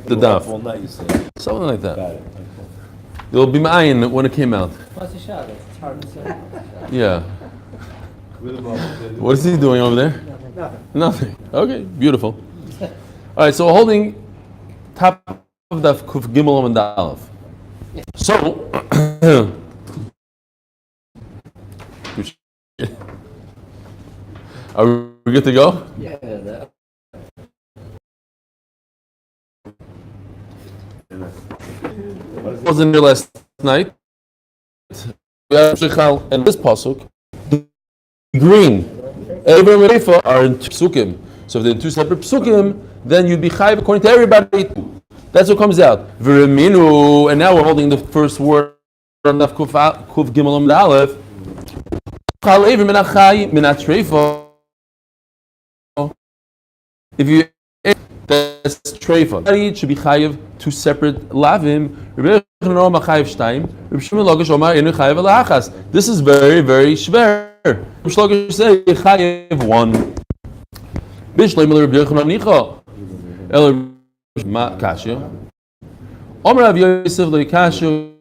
the daf. Well, not you say. Something like that. Got it. There'll be ma'ayin when it came out. What's the shot? It's hard to say. Yeah. What is he doing over there? Nothing. Okay, beautiful. All right, so we're holding top of the Kuf Gimel and Aleph. So, are we good to go? Yeah. I was in here last night. We have Shechal and this pasuk. The green. Abraham and Refa are in two psukim. So if they're in two separate psukim, then you'd be chayiv according to everybody. That's what comes out. V'reminu, and now we're holding the first word on the Kuf Gimel and Aleph. Chal Abraham and Achai minat Refa. If you that's treifa. It should be chayiv two separate lavim. This is very, very shver. Shlokish say chayiv one. Bishleim Rabbi Yochanan nicha. El kasha. Omer Rav Yosef lo kasha.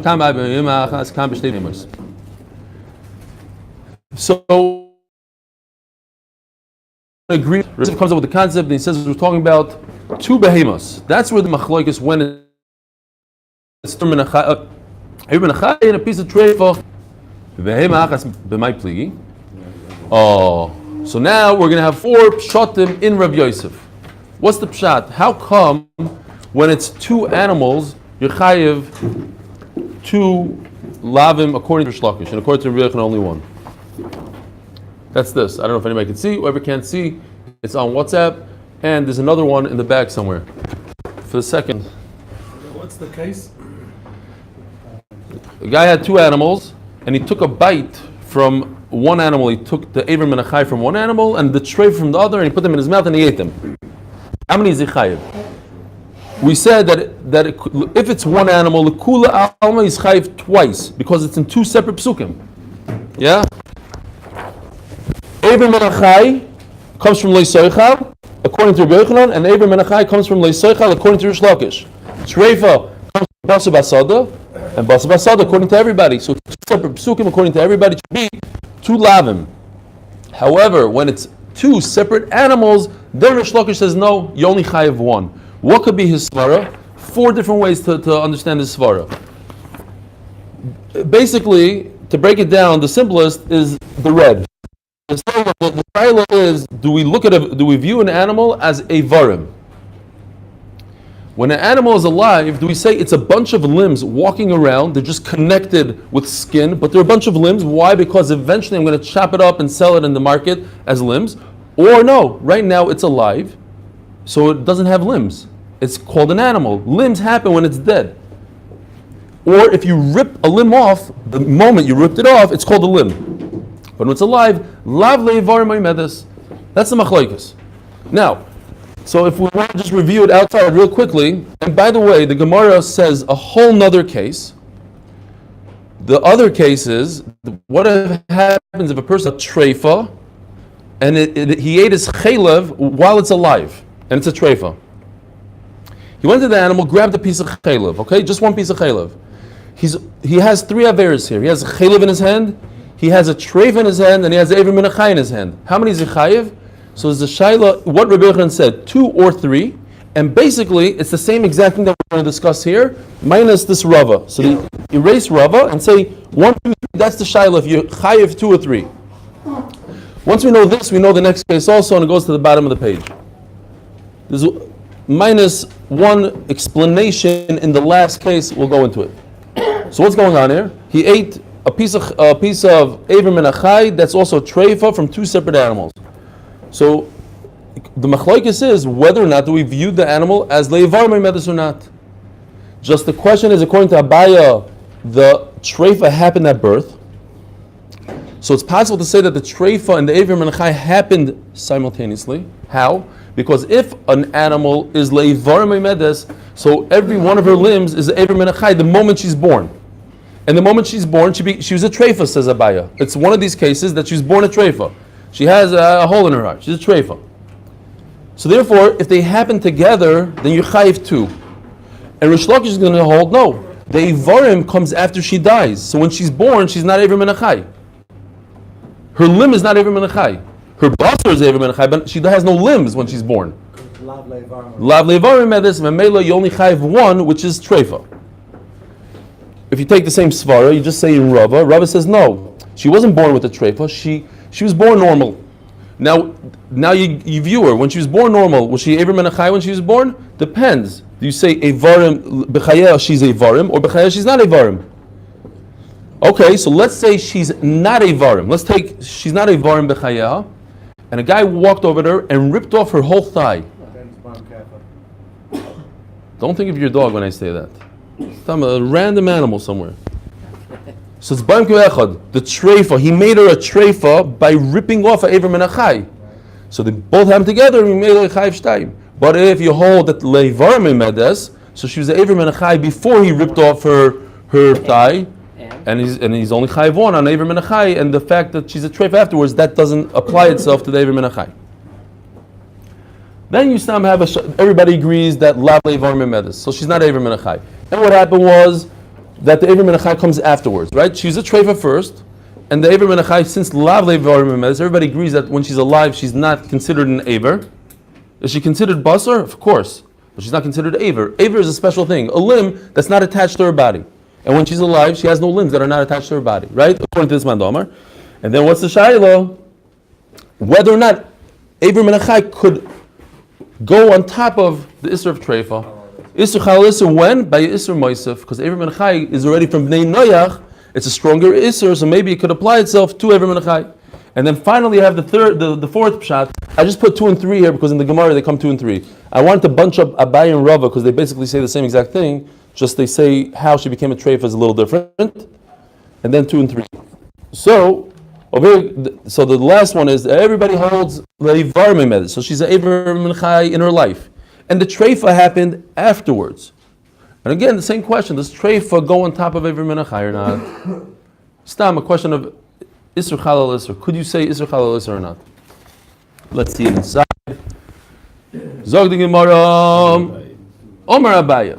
Kam b'yom achas kam b'shtei yemos. So agree. Rav comes up with the concept and he says we're talking about two behemoths. That's where the machlokes when it's a piece of treifa. Oh, so now we're going to have four pshatim in Rav Yosef. What's the pshat? How come when it's two animals you're chayiv two lavim according to Shlokish and according to Rav Yochanan only one? That's this. I don't know if anybody can see. Whoever can't see, it's on WhatsApp, and there's another one in the back somewhere. For the second. What's the case? The guy had two animals, and he took a bite from one animal. He took the Avram and Achai from one animal, and the tray from the other, and he put them in his mouth, and he ate them. How many is he chayiv? We said that if it's one animal, the kula alma is chayiv twice, because it's in two separate psukim. Yeah? Avram and Achai comes from Leisoichal, according to Rabbi Yochanan, and Avram and Achai comes from Leisoichal, according to Rish Lakish. Treifa comes from Basa Basada, and Basa Basada according to everybody. So two separate psukim according to everybody should be two lavim. However, when it's two separate animals, then Rish Lakish says no, you only chayiv one. What could be his svara? Four different ways to understand his svara. Basically, to break it down, the simplest is the red. The shaila is: do we view an animal as a varim? When an animal is alive, do we say it's a bunch of limbs walking around? They're just connected with skin, but they're a bunch of limbs. Why? Because eventually I'm going to chop it up and sell it in the market as limbs. Or no, right now it's alive, so it doesn't have limbs. It's called an animal. Limbs happen when it's dead. Or if you rip a limb off, the moment you ripped it off, it's called a limb. But when it's alive, lav le'varim medes. That's the machlokes. Now, so if we want to just review it outside real quickly, and by the way, the Gemara says a whole nother case. The other case is, what happens if a person has treifa, and he ate his chaylev while it's alive, and it's a treifa. He went to the animal, grabbed a piece of chaylev, okay? Just one piece of chaylev. He has three averes here. He has a chaylev in his hand, he has a treif in his hand, and he has Avram and Achai in his hand. How many is he chayiv? So it's the shaila, what Rabbi Yochanan said, 2 or 3, and basically it's the same exact thing that we're going to discuss here, minus this rava. So they erase rava and say 1, 2, 3. That's the shaila if you chayiv 2 or 3. Once we know this, we know the next case also, and it goes to the bottom of the page. There's minus one explanation in the last case. We'll go into it. So what's going on here? He ate a piece of Avram and Achai that's also treifa from two separate animals. So the machlokes is whether or not do we view the animal as leivar medes or not. Just the question is, according to Abaya, the treifa happened at birth. So it's possible to say that the treifa and the Avram and Achai happened simultaneously. How? Because if an animal is leivar medes, so every one of her limbs is Avram and Achai the moment she's born. And the moment she's born, she was a treifa, says Abaya. It's one of these cases that she's born a treifa. She has a hole in her heart. She's a treifa. So therefore, if they happen together, then you're chayiv too. And Rish Lakish is going to hold, no, the Ivarim comes after she dies. So when she's born, she's not Eivir Menachai. Her limb is not Eivir Menachai. Her basar is Eivir Menachai, but she has no limbs when she's born. Lav Leivarim Medis, Memela, you only chayiv one, which is Treifa. If you take the same svara, you just say in Rava. Rava says no, she wasn't born with a Treifa. She was born normal. Now you view her. When she was born normal, was she Eivir Menachai when she was born? Depends. Do you say Eivarim, B'chaya she's Eivarim, or B'chaya she's not Eivarim? Okay, so let's say she's not Eivarim. Let's take, she's not Eivarim B'chaya, and a guy walked over there and ripped off her whole thigh. Don't think of your dog when I say that. It's a random animal somewhere. So it's Baim Echad, the treifa. He made her a treifa by ripping off a Eiver Menachai. So they both have them together and he made her a Chayiv Shtayim. But if you hold that Leivar Medes, so she was an Eiver Menachai before he ripped off her thigh, and he's only Chayiv one on Eiver Menachai, and the fact that she's a treifa afterwards, that doesn't apply itself to the Eiver Menachai. Then you still have everybody agrees that Lav Leivar Medes, so she's not Eiver Menachai. And what happened was that the Eiver Menachai comes afterwards, right? She's a treifa first, and the Eiver Menachai, since Lav Leivar Medes, everybody agrees that when she's alive, she's not considered an Eiver. Is she considered basar? Of course, but she's not considered Eiver. Eiver is a special thing, a limb that's not attached to her body. And when she's alive, she has no limbs that are not attached to her body, right? According to this Mandamar. And then what's the Shaila? Whether or not Eiver Menachai could go on top of the Isser of Treifa. Isser Chal Isser when? By Isser Moisef, because Eiver Menachai is already from Bnei Noyach, it's a stronger Isser, so maybe it could apply itself to Eiver Menachai. And then finally you have the fourth pshat. I just put 2 and 3 here because in the Gemara they come 2 and 3. I wanted to bunch up Abai and Rava because they basically say the same exact thing, just they say how she became a treifa is a little different. And then 2 and 3. So, over here, so the last one is everybody holds Leivar Memed, so she's an Eiver Menachai in her life. And the treifa happened afterwards. And again, the same question, does treifa go on top of Eiver Menachai or not? Stam, a question of Isser Chalal Isser. Could you say Isser Chalal Isser or not? Let's see it inside. Zog the Gemara. Omar Abaya.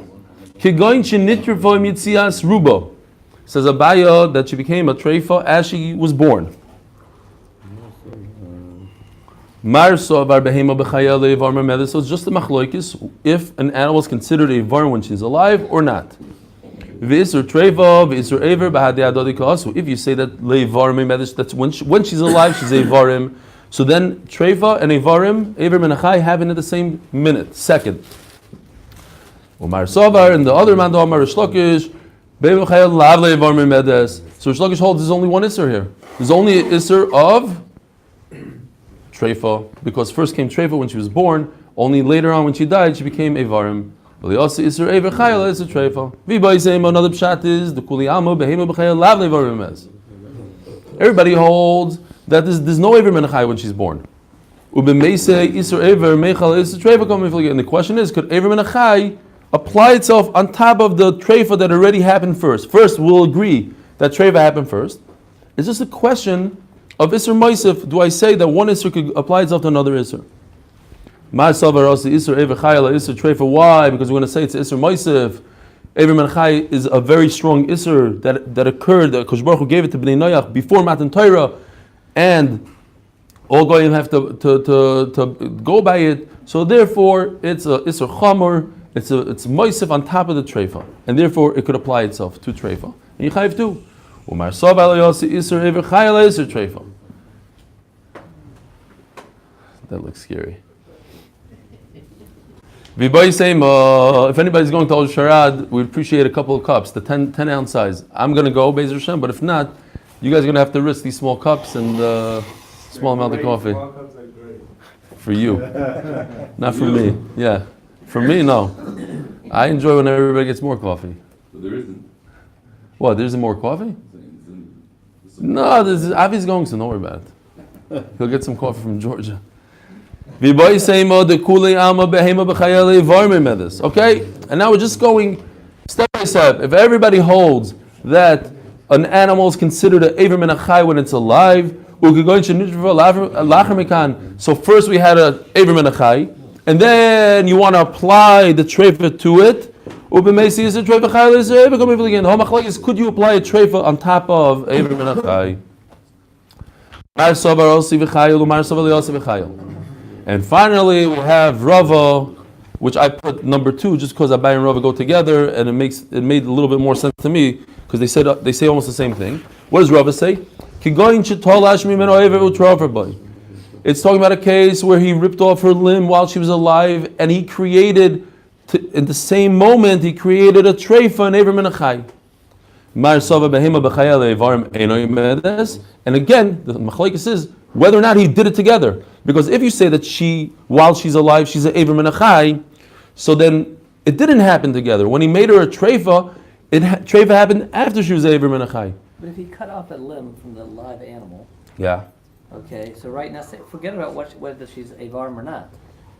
Kigoin shenitrifo mitzias rubo. Says Abaya that she became a treifa as she was born. So it's just a machloikis if an animal is considered a var when she's alive or not. If you say that leivar memedish, that's when she's alive, she's a varim. So then treifa and a varim, Eiver Menachai, happen at the same second. Umar Savar and the other man, the Umar Rish Lakish, so Rish Lakish holds there's only one isser here. There's only an isser of treifa, because first came treifa when she was born, only later on when she died she became a varim. Another pshat is the kuliyamo behema b'chayil lav levarim mes. Everybody holds that there's no Eiver Menachai when she's born. And the question is, could Eiver Menachai apply itself on top of the treifa that already happened first? First, we'll agree that treifa happened first. It's just a question of Isser Moisef. Do I say that one Isser could apply itself to another Isser? Why? Because we're going to say it's Isser Moisef. Eiver Menachai is a very strong Isser that occurred, that Kosh Baruch Hu gave it to Bnei Noyach before Matan Torah, and all goyim have to go by it. So therefore, it's a Isser Chamor, it's Moisef on top of the Treifa, and therefore it could apply itself to Treifa. And you chayiv too. Umar Sov Alo Yossi Isser Eiver Chayil Isser Treifa. That looks scary. If anybody's going to Al Sharad, we'd appreciate a couple of cups, the 10 ounce size. I'm going to go, Be'ez Hashem, but if not, you guys are going to have to risk these small cups and small amount of coffee. Small cups are great. For you. Not for me. Yeah. For me, no. I enjoy when everybody gets more coffee. But there isn't. What, there isn't more coffee? No, Avi's going, so don't worry about it. He'll get some coffee from Georgia. Okay, and now we're just going step by step. If everybody holds that an animal is considered an Eiver Menachai when it's alive, so first we had an Eiver Menachai, and then you want to apply the treifa to it. Could you apply a treifa on top of Ever Menachai? And finally, we have Rava, which I put number 2 just because Abai and Rava go together, and it made a little bit more sense to me because they say almost the same thing. What does Rava say? It's talking about a case where he ripped off her limb while she was alive, and he created, in the same moment, he created a treifa in Ever Menachai. And again, the machlokes is whether or not he did it together. Because if you say that while she's alive, she's an Ever Menachai, so then it didn't happen together. When he made her a treifa, treifa happened after she was an Ever Menachai. But if he cut off a limb from the live animal, yeah. Okay, so right now, forget about whether she's a varm or not.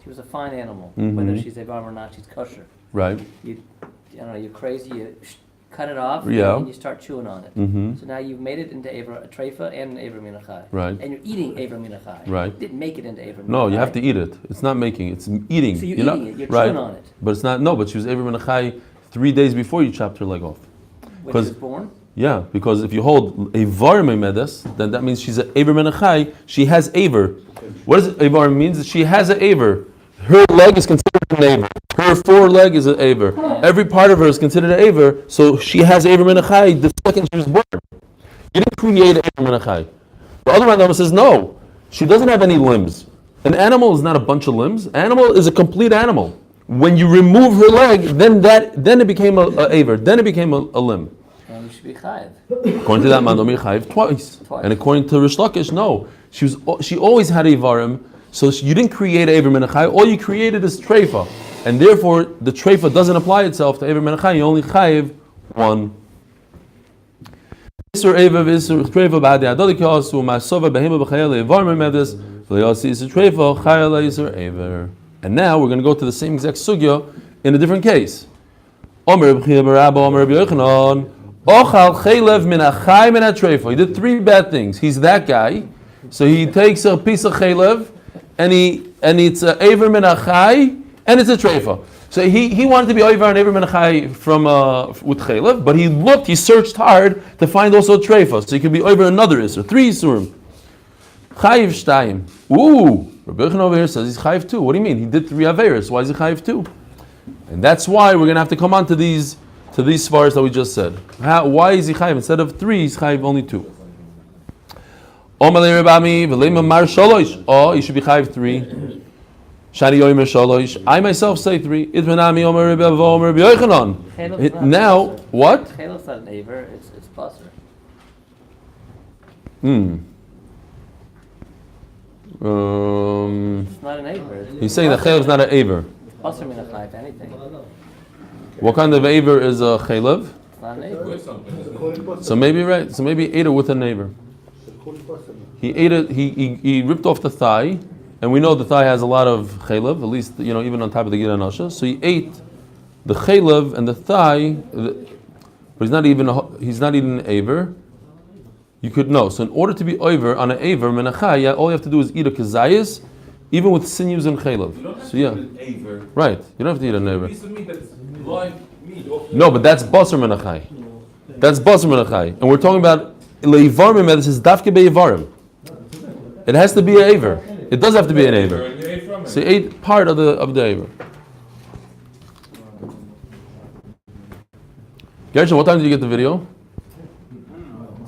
She was a fine animal. Mm-hmm. Whether she's a varm or not, she's kosher. Right. You're crazy. You cut it off, yeah, and you start chewing on it. Mm-hmm. So now you've made it into a treifa and an Ever Menachai. Right. And you're eating Ever Menachai. Right. You didn't make it into Ever Menachai. No, you have to eat it. It's not making. It's eating. So you're eating it. You're right. chewing on it. But it's not. No, but she was Ever Menachai 3 days before you chopped her leg off. When she was born. Yeah, because if you hold a varme medes, then that means she's an Ever Menachai. She has Aver. What does Aver means? She has an Aver. Her leg is considered an Aver. Her foreleg is an Aver. Every part of her is considered an Aver. So she has Ever Menachai the second she was born. You didn't create an Ever Menachai. The other Rambam says no. She doesn't have any limbs. An animal is not a bunch of limbs. Animal is a complete animal. When you remove her leg, then it became a Aver. Then it became a limb. And you should be chayiv. According to that, Mandomi chayiv twice. And according to Rish Lakish, no. She always had a varim, so you didn't create Ever Menachai. All you created is treifa, and therefore the treifa doesn't apply itself to Ever Menachai. You only chayiv one. Isur Ever v'isur treifa b'adei adodikasu ma'asova behema b'chayel le'varme medes v'le'yasi isur treifa chayel le'isur Ever. And now we're going to go to the same exact sugya in a different case. Omer b'chiyah b'rabba Omer b'yochanan. Ochal chaylev min achai min atreifa. He did 3 bad things. He's that guy, so he takes a piece of chaylev, and it's a aver min achai, and it's a treifa. So he wanted to be over and aver min achai from with chaylev, but he searched hard to find also a treifa, so he could be over another isur, 3 isurim. Chayiv shtayim. Ooh, Rabbi Yochanan over here says he's chayiv 2. What do you mean? He did 3 averos. Why is he chayiv 2? And that's why we're going to have to come on to these svaras that we just said. Why is he chayiv? Instead of 3, he's chayiv only 2. Oh, he should be chayiv 3. Shani yomer shalosh. I myself say 3. Itmanami omer Rebbe omer Rabbi Yochanan. Now, what? Chalef's not an aver, it's basar. It's not an aver. He's saying that chaylev is not an aver. Basar min achai, if anything. What kind of aver is a chaylev? It's not an aver. So maybe right. So maybe he ate it with a neighbor. He ate it. He ripped off the thigh, and we know the thigh has a lot of chaylev. At least even on top of the gid anasha. So he ate the chaylev and the thigh, but he's not even an aver. You could know. So in order to be over on an aver menachai, all you have to do is eat a kazayis, even with sinews and chaylev. So yeah, right. You don't have to eat an aver. No, but that's basar menachai. That's basar menachai, and we're talking about leivarim. This is dafke beivarim. It has to be an aver. It does have to be an aver. So you ate part of the aver. Gershon, what time did you get the video?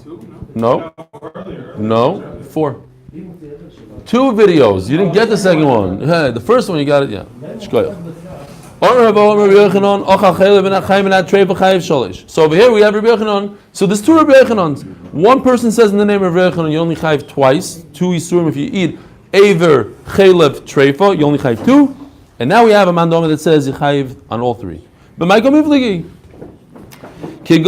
2? No. 4. 2 videos. You didn't get the second one. Yeah, the first one you got it. Yeah. Shkoyach. So over here we have Rabbi Yochanan. So there's 2 Rabbi Yochanans. One person says in the name of Rabbi Yochanan, you only chayiv twice. 2 isurim if you eat aver, chaylev, treifa, you only chayiv 2. And now we have a mandoma that says you chayiv on all 3. But Michael Mivligi. So if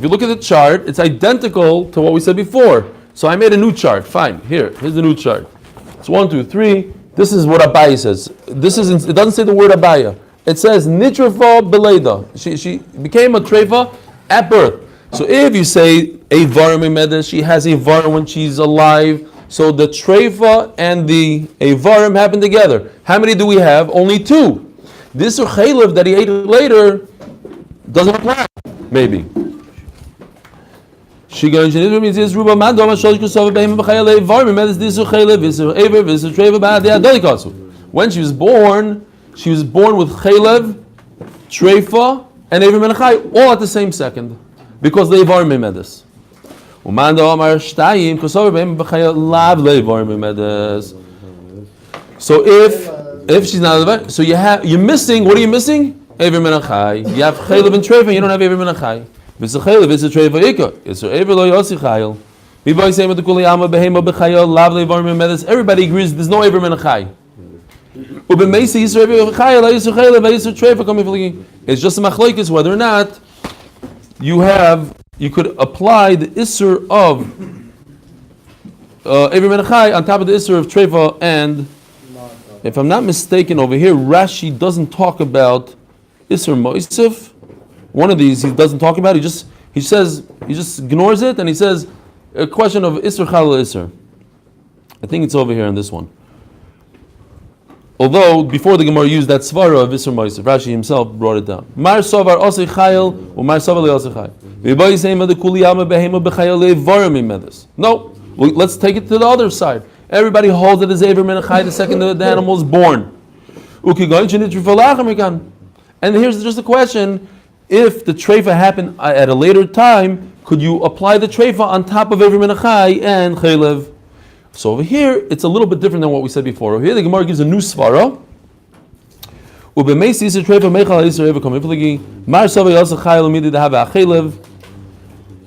you look at the chart, it's identical to what we said before. So I made a new chart. Fine. Here's the new chart. It's 1, 2, 3. This is what Abaya says. It doesn't say the word Abaya. It says nitrafa beleda. She became a treifa at birth. So if you say a var memedes, she has a var when she's alive. So the treifa and the avarim happen together. How many do we have? Only two. This chaylev that he ate later doesn't apply. Maybe. When she was born with chaylev, treifa, and Eivir Menachai all at the same second, because they are Memedes. So if she's not, so you're missing. What are you missing? Eivir Menachai. You have chaylev and treifa, and you don't have Eivir Menachai. It's a chaylev, it's a treifa ikka. It's a Eivir lo yosi chayil. Everybody agrees there's no Eivir Menachai. It's just a machlokes whether or not you could apply the isser of Eivir Menachai on top of the isser of treifa. And if I'm not mistaken, over here Rashi doesn't talk about isser moisif. One of these he doesn't talk about. He just ignores it, and he says a question of isser chalal isser. I think it's over here in this one. Although before the Gemara used that svara of Isser Moisef, Rashi himself brought it down. Mar Sovar Osei Chayil or Mar Sovar Le'osei Chayil. V'Yibay Yisayim Adi Kuli Yama Behema B'Chayil Le'varim Imedes. No, let's take it to the other side. Everybody holds it as Eivir Menachai the second the animal is born. And here's just a question: if the treifa happened at a later time, could you apply the treifa on top of Eivir Menachai and Chaylev? So over here, it's a little bit different than what we said before. Over here, the Gemara gives a new svara.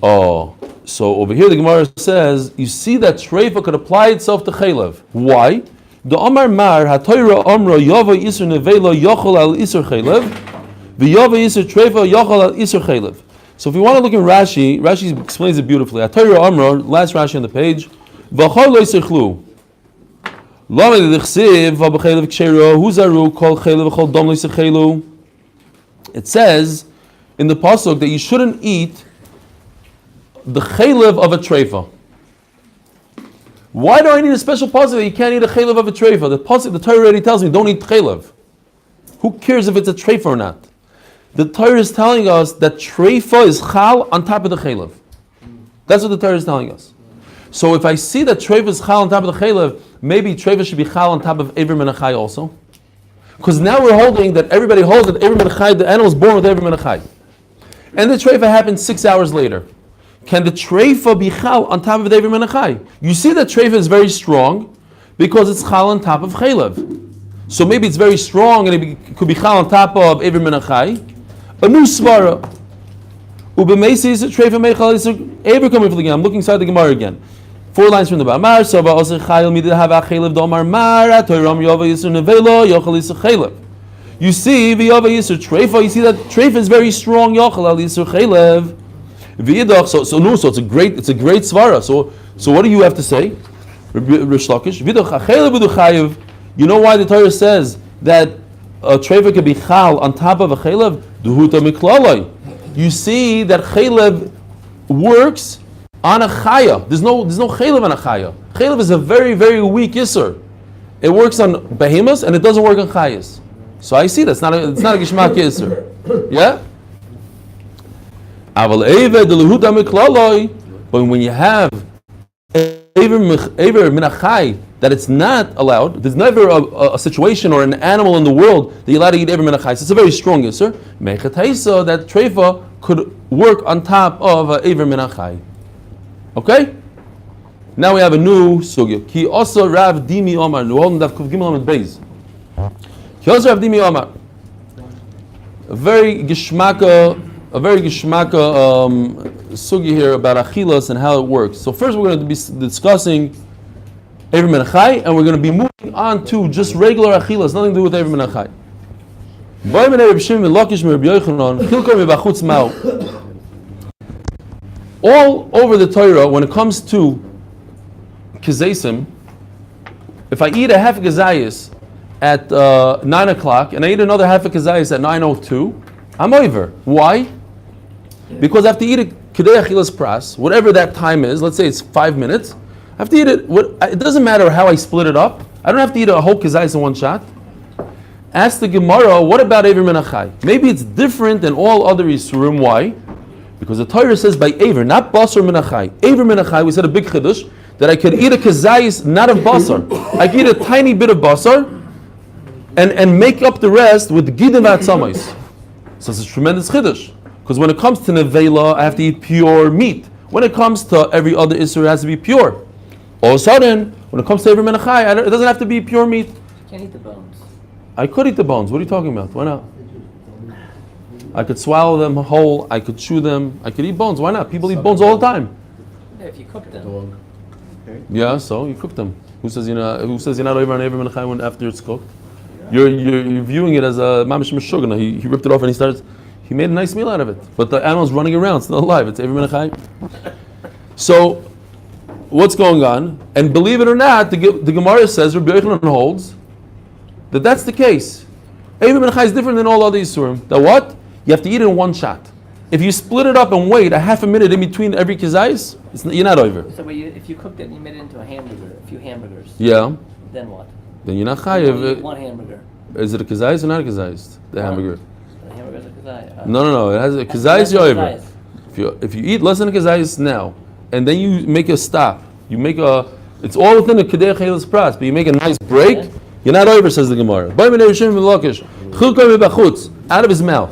Oh, so over here the Gemara says, you see that treifa could apply itself to chaylev. Why? The Amar Mar HaTorah Amra Yava Isur Nevela Yochol Al Isur Chaylev, V'Yava Isur Treifa Yochol Al Isur Chaylev. So if you want to look at Rashi, Rashi explains it beautifully. HaTorah Amra, last Rashi on the page. It says in the pasuk that you shouldn't eat the chaylev of a treifa. Why do I need a special pasuk that you can't eat a chaylev of a treifa? The pasuk, the Torah already tells me don't eat chaylev. Who cares if it's a treifa or not? The Torah is telling us that treifa is chal on top of the chaylev. That's what the Torah is telling us. So if I see that treifa is chal on top of the chaylev, maybe treifa should be chal on top of Eivir Menachai also. Because now we're holding that everybody holds that Eivir Menachai, the animal is born with Eivir Menachai. And the treifa happens 6 hours later. Can the treifa be chal on top of the Eivir Menachai? You see that treifa is very strong because it's chal on top of chaylev. So maybe it's very strong and it could be chal on top of Eivir Menachai. A new svara. I'm looking inside the Gemara again. 4 lines from the bottom. You see, you see that treifa is very strong. So it's a great svara. So what do you have to say? You know why the Torah says that a treifa can be chal on top of a chaylev? You see that chaylev works on a chaya. There's no chaylev on a chaya. Chaylev is a very, very weak yisur. It works on behemoths and it doesn't work on chayas. So I see that it's not a gishmak yisur. Yeah. But when you have Eivir Menachai, that it's not allowed, there's never a situation or an animal in the world that you're allowed to eat Eivir Menachai. So it's a very strong yisur. Mechatayso, that treifa could work on top of Eivir Menachai. Okay? Now we have a new sugya. Ki also Rav Dimi Omar. We're holding Daf Gimel Amud Beis. Ki also Rav Dimi Omar. A very gishmaka sugya here about achilas and how it works. So first we're going to be discussing Eivir Menachai, and we're going to be moving on to just regular achilas, nothing to do with Eivir Menachai. All over the Torah, when it comes to kizesim, if I eat a half a kazayis at 9 o'clock and I eat another half a kazayis at 9:02, I'm over. Why? Because I have to eat a kedei achilas pras, whatever that time is. Let's say it's 5 minutes. I have to eat it. It doesn't matter how I split it up. I don't have to eat a whole kazayis in one shot. Ask the Gemara, what about Aver min achai? Maybe it's different than all other Yisurim. Why? Because the Torah says by Aver, not basar min achai. Aver min achai, we said a big chiddush, that I could eat a kazayis not of basar. I could eat a tiny bit of basar and make up the rest with gidim atzamayis. So it's a tremendous chiddush. Because when it comes to nevela, I have to eat pure meat. When it comes to every other Isur, it has to be pure. All of a sudden, when it comes to Aver min achai, it doesn't have to be pure meat. You can't eat the bones. I could eat the bones. What are you talking about? Why not? I could swallow them whole. I could chew them. I could eat bones. Why not? People eat bones all the time. Yeah, if you cook them. Yeah, so you cook them. Who says you're not over on Aver min achai when after it's cooked? You're viewing it as a mamish meshugana. He ripped it off and he made a nice meal out of it. But the animal's running around, still alive. It's Aver min achai. So what's going on? And believe it or not, the Gemara says, Rabbi Yochanan holds that that's the case. Aver min achai is different than all other Yisurim. That what? You have to eat it in one shot. If you split it up and wait a half a minute in between every kazayis, you're not over. So if you cooked it and you made it into a few hamburgers, yeah, then what? then you're not You chayiv. eat one hamburger. Is it a kazayis or not a kazayis? The hamburger. The hamburger's a kazayis. No. It has a kazayis, you're over. If you eat less than a kazayis now, and then you make a stop, it's all within a kedei chelis pras, but you make a nice break, Yeah. you're not over, says the Gemara. Out of his mouth.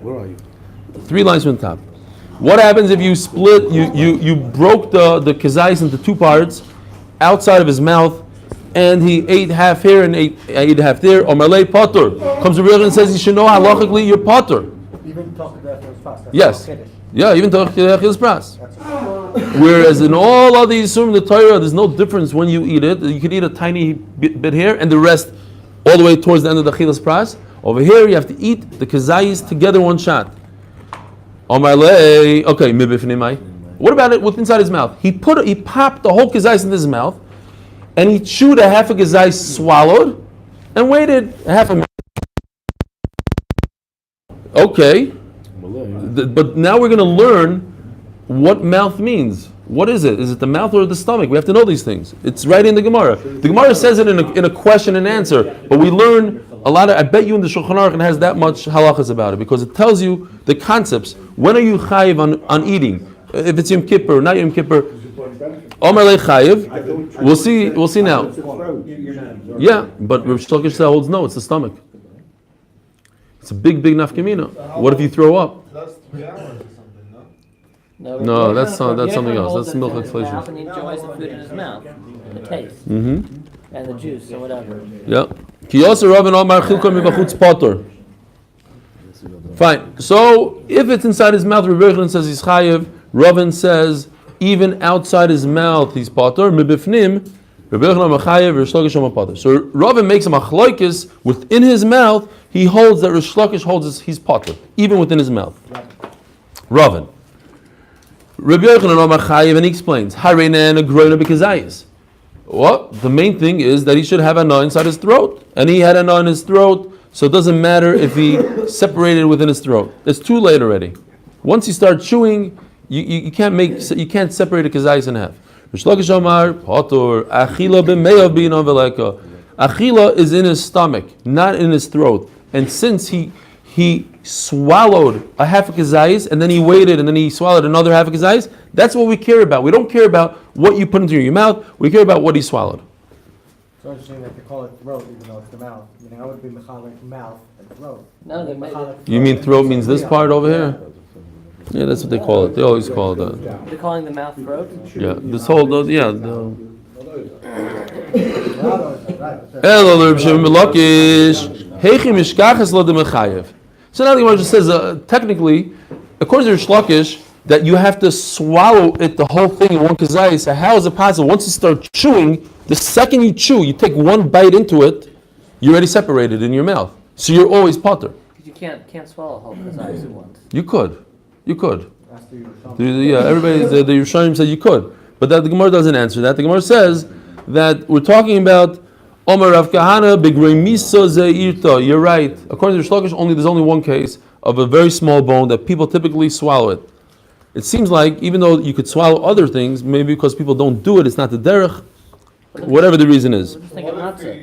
Where are you? 3 lines from the top. What happens if you split, you broke the kazayis into 2 parts, outside of his mouth, and he ate half here and ate half there, or malay potter. Comes to Regurgitation and says you should know halachically you're potter. Even talking about those fast. Yes. Yeah, even to Achilles Pras. Whereas in all other Yisurim in the Torah, there's no difference when you eat it. You can eat a tiny bit here and the rest all the way towards the end of the Achilles Pras. Over here, you have to eat the kazayis together in one shot. Okay, mibifnimai. What about it with inside his mouth? He popped the whole kazayis into his mouth, and he chewed a half a kazayis, swallowed, and waited a half a minute. Okay. But now we're going to learn what mouth means. What is it? Is it the mouth or the stomach? We have to know these things. It's right in the Gemara. The Gemara says it in a question and answer, but we learn a lot of, I bet you in the Shulchan Aruch it has that much halachas about it, because it tells you the concepts. When are you chayiv on eating? If it's Yom Kippur, not Yom Kippur. Omer le chayiv. We'll see now. Yeah, but Rav Shlokish holds no, it's the stomach. It's a big nafkamina. What if you throw up? That's 3 hours or something, no? No, that's something else. That's milk explanation. And he enjoys the food in his mouth, the taste, Mm-hmm. and the juice, or whatever. Yeah. Fine. So if it's inside his mouth, Rabbi Yochanan says he's chayiv. Ravin says even outside his mouth he's potter. Mibifnim, Rabbi Yochanan chayiv. Rish Lakish potter. So Ravin makes a machlokes within his mouth. He holds that Rish Lakish holds he's potter even within his mouth. Ravin. Rabbi Yochanan chayiv, and he explains Hareinen agroina b'kazayis. What? The main thing is that he should have a inside his throat, and he had a in his throat. So it doesn't matter if he separated within his throat. It's too late already. Once you start chewing, you can't separate a kazayis in half. Achila is in his stomach, not in his throat. And since he swallowed a half a kazayis and then he waited and then he swallowed another half a kazayis, that's what we care about. We don't care about what you put into your mouth. We care about what he swallowed. It's interesting that they call it throat even though it's the mouth. I mean, I would be mechalik mouth and throat. No, they made it. You mean throat means this part over here? Yeah, that's what they call it. They always call it that. They're calling the mouth throat? Yeah, this whole, yeah. So now the Gemara just says, technically, according to Rish Lakish, that you have to swallow it, the whole thing in one kazayis. So how is it possible? Once you start chewing, the second you chew, you take one bite into it, you're already separated in your mouth. So you're always potter. Because you can't swallow a whole kazayis at once. You could. Yeah, everybody, the Yerushalayim said you could. But that the Gemara doesn't answer that. The Gemara says that we're talking about Omer Rav Kahana b'grei miso ze'irta. You're right. According to Rish Lakish, there's only one case of a very small bone that people typically swallow it. it seems like even though you could swallow other things, maybe because people don't do it, it's not the derech, whatever the reason is. Just think of matzah.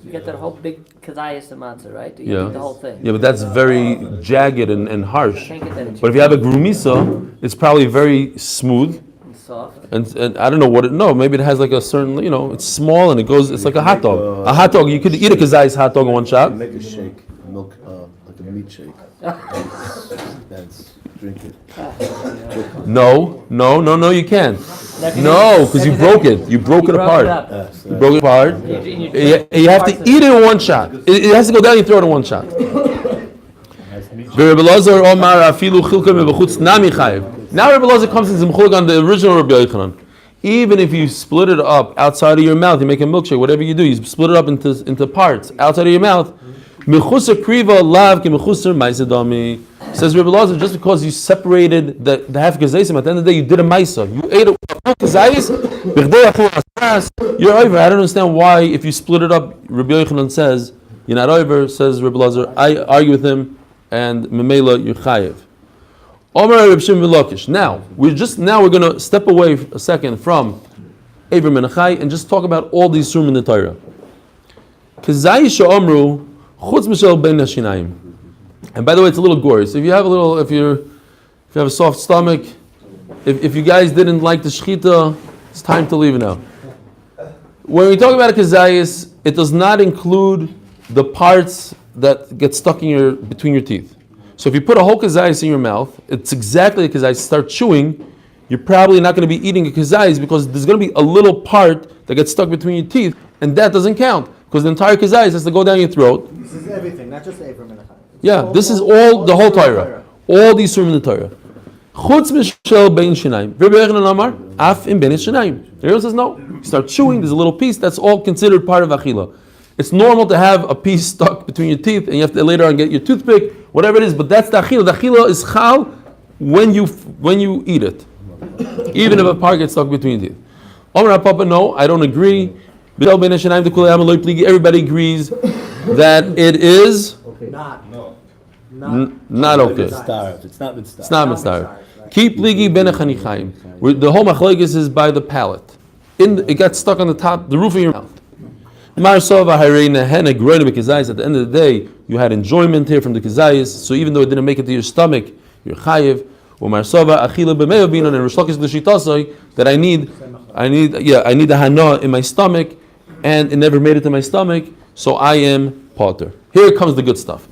You get that whole big kazayas of matzah, right? You Yeah. eat the whole thing. Yeah, but that's very jagged and harsh. You can't get that in But if you have a grumisa, it's probably very smooth. and soft. And I don't know what it. No, maybe it has like a certain. It's small and it goes. It's like a hot dog. A hot dog. You could eat a kazayas hot dog in one shot. Make a shake, milk, like a meat shake. That's drink it. No, you can't. No, because you broke it. You broke it apart. You broke it apart. You have to eat it in one shot. It has to go down your throat in one shot. Now Rabbi Elazar comes in Zimchuluk on the original Rabbi Yochanan. Even if you split it up outside of your mouth, you make a milkshake, whatever you do, you split it up into parts outside of your mouth. Says Rabbi Elazar, just because you separated the half kazayim, at the end of the day you did a maisa. You ate a full kazayis. You're over. I don't understand why if you split it up, Rabbi Yochanan says you're not over. Says Rabbi Elazar, I argue with him, and memela you're chayev. Now we're going to step away a second from Avram and Achai and just talk about all these surim in the Torah. Kazayis she'omru chutz mishel ben hashinayim. And by the way, it's a little gory. So if you have a soft stomach, if you guys didn't like the shechita, it's time to leave now. When we talk about a kazayis, it does not include the parts that get stuck between your teeth. So if you put a whole kazayis in your mouth, it's exactly a kazayis. Start chewing, you're probably not going to be eating a kazayis because there's going to be a little part that gets stuck between your teeth, and that doesn't count because the entire kazayis has to go down your throat. This is everything, not just Avram and Achai. Yeah, this is all the whole Torah. All these surim in the Torah. Chutz mishel bein shinayim. Rabbi Yochanan Amar, af im bein shinayim. Everyone says no. You start chewing, there's a little piece, that's all considered part of achila. It's normal to have a piece stuck between your teeth and you have to later on get your toothpick, whatever it is, but that's the achila. The achila is chal when you eat it. Even if a part gets stuck between your teeth. Omar Papa, no, I don't agree. Everybody agrees that it is not okay. It's not mitzvah. It's not mitzvah. Keep ligi ben chanichayim. The whole machlokes is by the palate. It got stuck on the top, the roof of your mouth. At the end of the day, you had enjoyment here from the kazayis. So even though it didn't make it to your stomach, you're chayiv. That I need the hana in my stomach, and it never made it to my stomach, so I am potter. Here comes the good stuff.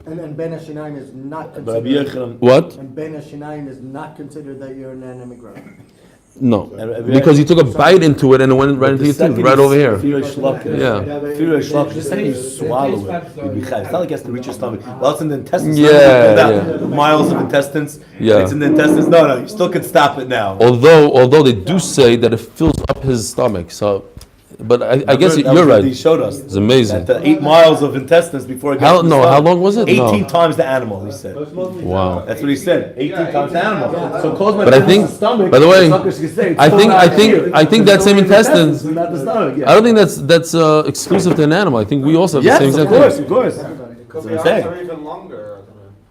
And Ben Hashinayim is not considered. What? And Ben Hashinayim is not considered that you're an immigrant. No, because you took a bite into it and it went right into your tooth, right over here. Yeah. Yeah. Just say you swallow it. You'd be chayav. It's not like it has to reach your stomach. Well, it's in the intestines. Yeah. Miles of intestines. Yeah. It's in the intestines. No, you still can stop it now. Although they do say that it fills up his stomach, so. But I guess you're right. He showed us. It's amazing. That 8 miles of intestines before it gets to the stomach. How long was it? 18 times the animal, he said. Wow. That's what he said. 18 times the animal. So close my But I think, stomach. by the way, I think that same intestines. Not the stomach. Yeah. I don't think that's exclusive to an animal. I think we also have the same Yes, thing. of course. Could That's be what I'm saying. are even longer.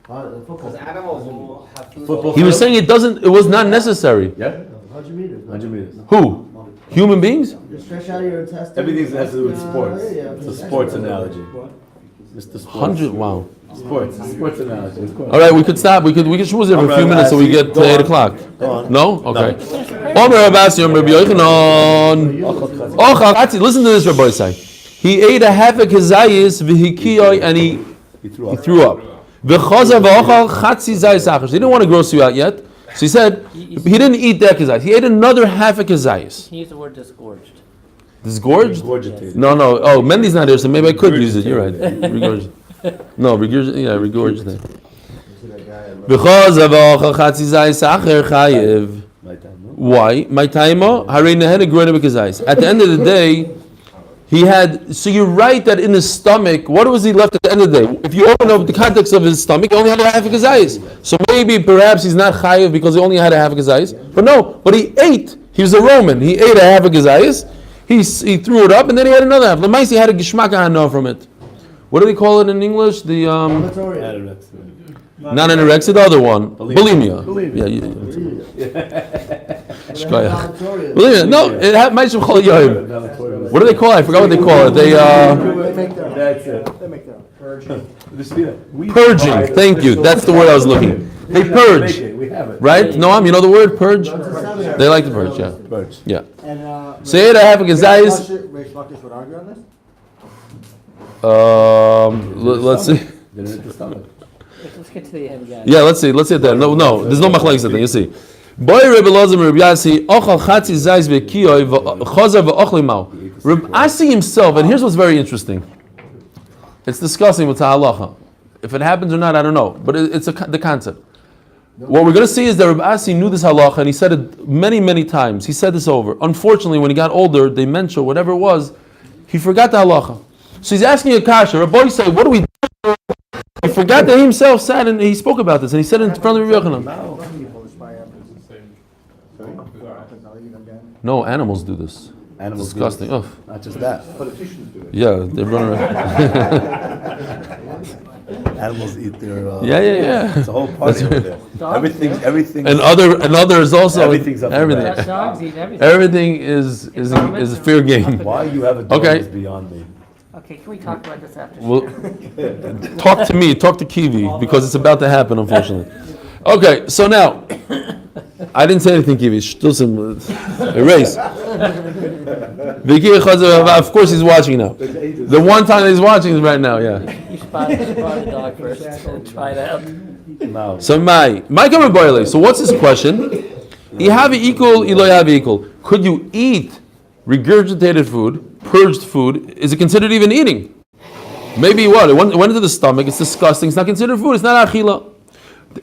Because animals will have food. He was saying it was not necessary. Yeah? 100 meters. 100 meters. Who? Human beings? You stretch out your intestines. Everything has to do with sports. It's a sports analogy. Mr. Sports. 100. Wow. Sports analogy. Of course. All right, we could stop. We could schmooze it for a few minutes so we get to 8 o'clock. No? Okay. Listen to this, Rabbi Isai. He ate a half a kazayis v'hikiyoi and he threw up. He didn't want to gross you out yet. So he said he didn't eat that kazayis. He ate another half a kazayis. He used the word disgorged. Disgorged? Regurgitated. No. Oh, Mendy's not here, so maybe I could use it. You're right. Regurgitated. No, regurgitated. Because of why? My taimo at the end of the day, he had. So you're right that in his stomach, what was he left at the end of the day? If you open up the context of his stomach, he only had a half a kazayis. So maybe perhaps he's not chayiv because he only had a half a kazayis. But no, but he ate. He was a Roman. He ate a half a kazayis. He threw it up and then he had another half. Lemaisi had a gishmaka hana from it. What do they call it in English? The Anorexia. not anorexia, the other one, bulimia. Bulimia. Bulimia. No, it might be called yoim. What do they call it? I forgot what they call it. They make their own. That's it. They make their own. purging. Thank you. That's the word I was looking. They purge, We have it. right? Noam, you know the word purge? They like to purge. Yeah. Purge. Yeah. And Say it. I have a gazais. Reish Lakish would argue on this. Let's see. Then it's the stomach. Let's get to the end, guys. Yeah, let's see it there. No, there's no machlekes at there. You see. Boy Reb Elazar Reb Yasi ochal chatzi zayis v'kiyoi v'chazar v'ochli mao. Reb Asi himself, and here's what's very interesting. It's discussing with halacha. If it happens or not, I don't know, but it's the concept. What we're going to see is that Reb Asi knew this halacha, and he said it many, many times. He said this over. Unfortunately, when he got older, dementia, whatever it was, he forgot the halacha. So he's asking a kasha. Rabbi said, "What do we do?" He forgot that he himself sat and he spoke about this, and he said it in front of Rabbi Yochanan. No, animals do this. Animals It's disgusting. do Oh, this. Not just that. yeah, they run around. Animals eat their. Yeah. It's a whole party over there. Everything. And others also. Everything's up to everything. bat. Dogs eat everything. Everything is a fair game. Why you have a dog Okay. is beyond me. Okay, can we talk about this after? Well, talk to me, talk to Kiwi, because it's about to happen, unfortunately. Okay, so now, I didn't say anything, Kiwi. Still some erase. Of course, he's watching now. The one time he's watching is right now. Yeah. You spot the dog first and try it out. No. So my kamar boile. So what's his question? Ihavi equal, iloyavi equal. Could you eat regurgitated food, purged food? Is it considered even eating? Maybe what? It went into the stomach. It's disgusting. It's not considered food. It's not achila.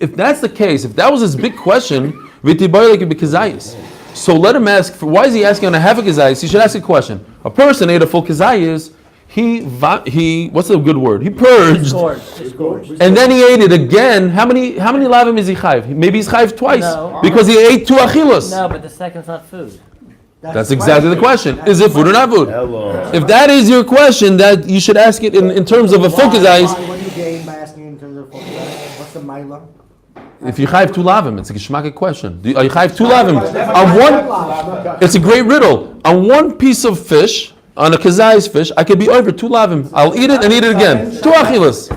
If that's the case, if that was his big question, so let him ask. Why is he asking on a half a kazayis? He should ask a question. A person ate a full kazayis. He what's the good word? He purged, and then he ate it again. How many lavim is he chayv? Maybe he's chayv twice because he ate two achilas. No, but the second's not food. That's exactly the question. Is it food or not food? Hello. If that is your question, that you should ask it in terms of a full kazayis. What do you gain by asking in terms of focus? What's the maila? If you chayv two lavim, it's a geshmaka question. Are you chayv two lavim on one? It's a great riddle. On one piece of fish, on a kazayis fish, I could be over two lavim. I'll eat it and eat it again. Two achilas.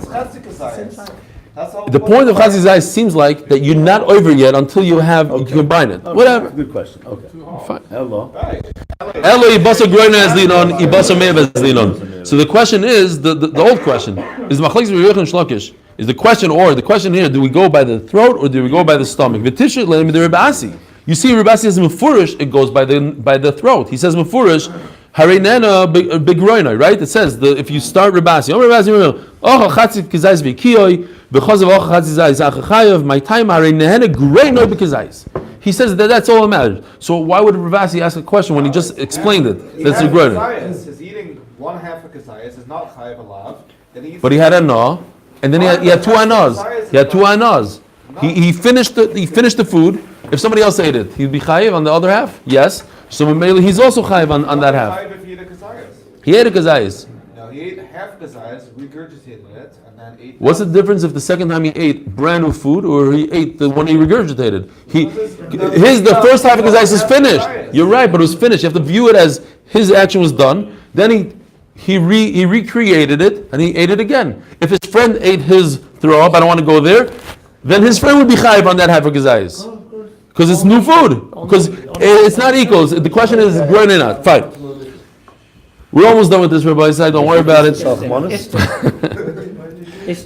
The point of chazizayis seems like that you're not over yet until you combine it. Whatever. Good question. Okay. Fine. Hello. Elo ibasa groina as linon, ibasa mev as linon. So the question is the old question is machlekes v'yuch and shlokish. Is the question here? Do we go by the throat or do we go by the stomach? V'tishet le'im the Reb Asi. You see, Reb Asi says mefurish. It goes by the throat. He says mefurish. Hareinena begroina, right? It says if you start Reb Asi, oh chatzi kizayis v'kiyoi because of chatzi zayis achachayev. My time hareinena groina b'kizayis. He says that's all that matters. So why would Reb Asi ask a question when he just explained it? That's a groina. His eating one half of kazayas is not chayav alav. But he had a na. And then he had two anas. He finished the food. If somebody else ate it, he'd be chayiv on the other half. Yes. So maybe he's also chayiv on that half. He ate a kazayas. No, he ate half kazayas, regurgitated it, and then ate. What's the difference if the second time he ate brand new food or he ate the one he regurgitated? The first half of kazayas is finished. You're right, but it was finished. You have to view it as his action was done. Then he recreated it and he ate it again. If his friend ate his throw up, I don't want to go there, then his friend would be chayiv on that half of kazayas. Because it's new food. Because it's not equals. The question is groin or not. Fine. We're almost done with this, Rabbi Isai. Don't worry about it.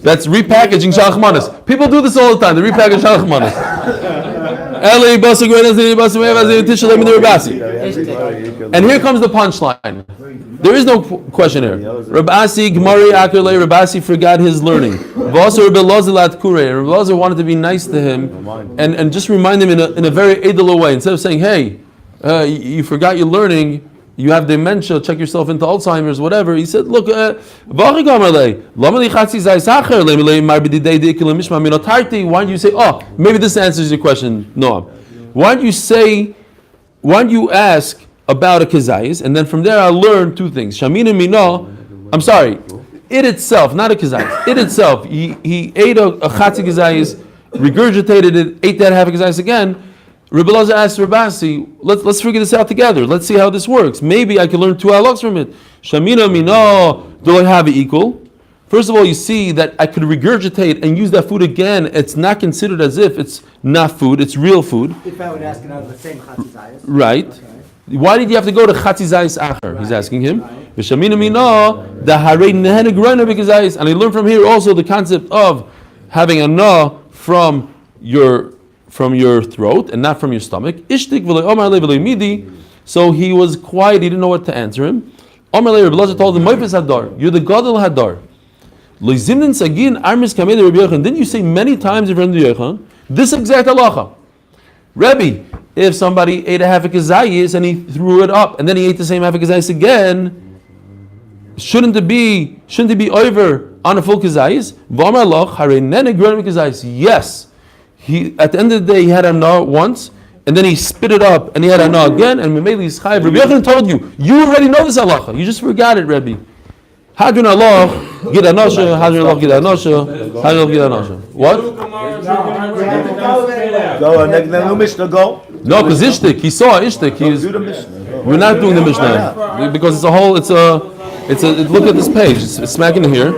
That's repackaging shalachmanis. People do this all the time. They repackage shalachmanis. And here comes the punchline. There is no question here. Reb Asi Gemari Akerle. Reb Asi forgot his learning. V'asar Reb Elazar lat kurei. Reb Elazar wanted to be nice to him and just remind him in a very edel way. Instead of saying, "Hey, you forgot your learning. You have dementia. Check yourself into Alzheimer's, whatever." He said, "Look, why don't you say, oh, maybe this answers your question? No. Why don't you ask about a kazayis, and then from there I'll learn two things. Shamina mina. I'm sorry. it itself, not a kazayis, it itself, he ate a chatzi kazayis, regurgitated it, ate that half a kazayis again. Rebbe Elazar asked Rabasi, let's figure this out together. Let's see how this works. Maybe I can learn 2 halakhos from it. Shamina mino, do I have it equal? First of all, you see that I could regurgitate and use that food again. It's not considered as if it's not food, it's real food. If I would ask it out of the same chatzizayas. Right. Okay. Why did you have to go to chatzizayis acher? He's asking him. V'shamina mino, the harei nehen groina b'kazayis. And I learned from here also the concept of having a na from your throat and not from your stomach. Ishtik v'lo omar le v'lo midi. So he was quiet. He didn't know what to answer him. Omar le Rebbe Elazar told him, "Moifes hadar, you're the gadol hadar." Loizimnin sagin armis kamei Rabbi Yochanan. Didn't you say many times in front of Yochanan this exact halacha? Rebbe, if somebody ate a half a kazayis and he threw it up and then he ate the same half a kazayis again, shouldn't it be over on a full kazayis? V'amar loch harei nene gronim kazayis. Yes. He, at the end of the day, he had a na once, and then he spit it up, and he had a na again, and Memeli is chayiv. Rabbi Yochanan told you already know this halacha. You just forgot it, Rebbe. Hadron Allah, get a nasha, Hadron Allah, get a nasha, Hadron Allah, get a nasha. What? Go, and then the Mishnah go. No, because Ishtik, he saw Ishtik. Do the Mishnah. We're not doing the Mishnah because it's a whole. Look at this page. It's smacking here.